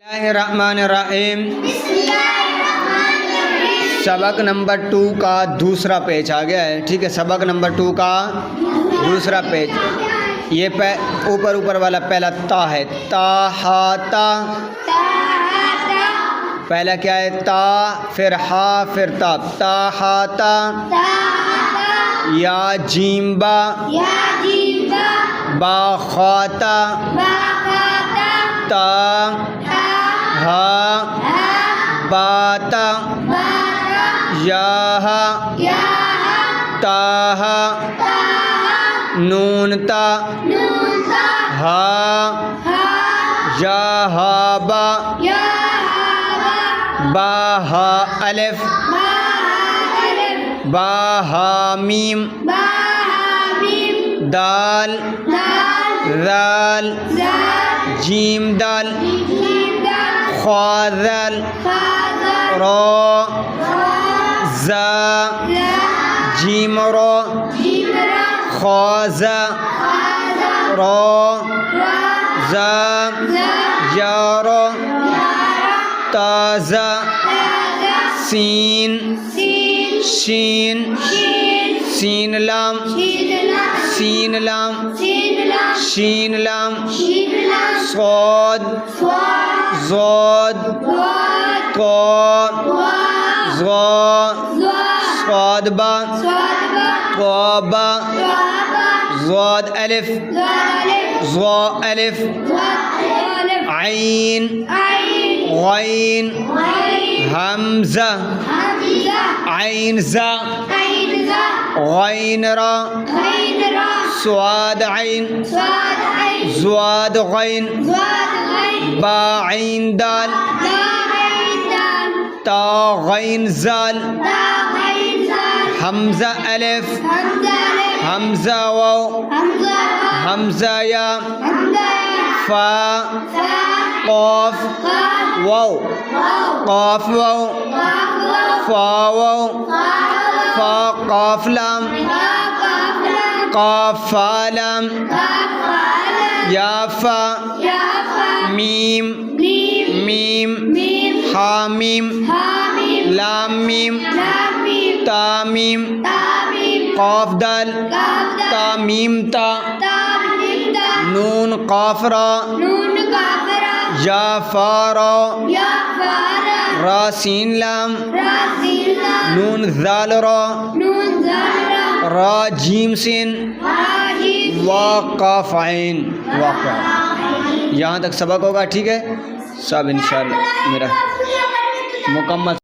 बिस्मिल्लाहिर्रहमानिर्रहीम। सबक नंबर 2 का दूसरा पेज आ गया है। ठीक है, सबक नंबर 2 का दूसरा पेज। ये ऊपर वाला पहला ता है, ता हा ता। पहला क्या है? ता, फिर हा, फिर ता। ता हा ता। या जीम बा, बा खाता, ता हा बाता, या ताहा, नून ता, हा जहाबा, बाहा अलिफ, बाहा मीम, दाल दाल, जीम दाल, ख्वा दाल, रो जा, जीम रो, ख्वा जा, रो जा, या रो, ताज़ा, सीन शीन, सीन लाम, सीन लाम, शीन लाम, सौद ज़ौद, क़ा ज़ा, सौद बा, क़ाबा, ज़ौद अलिफ, ज़ा अलिफ, आइन गैन, हमज़ा, आइन ज़ा, गैन रा, स्वाद आइन, ज़्वाद गैन, बा आइन दाल, ता गैन ज़ाल, हमज़ा अलिफ, हमज़ा वाव, हमज़ा या, फा क़ाफ वाव, क़ाफ वाव, फा वाव, फा क़ाफ लाम, क़ाफ फा लाम, या फा, मीम मीम, हा मीम, लाम मीम, ता मीम, क़ाफ दाल, ता मीम ता, नून क़ाफ रा, या फा रा, रा सीन लाम, नून ज़ाल रा, रा जीम सीन, वा क़ाफ आइन, वाक़ा। यहाँ तक सबक होगा। ठीक है, सब इंशाअल्लाह मेरा मुकम्मल।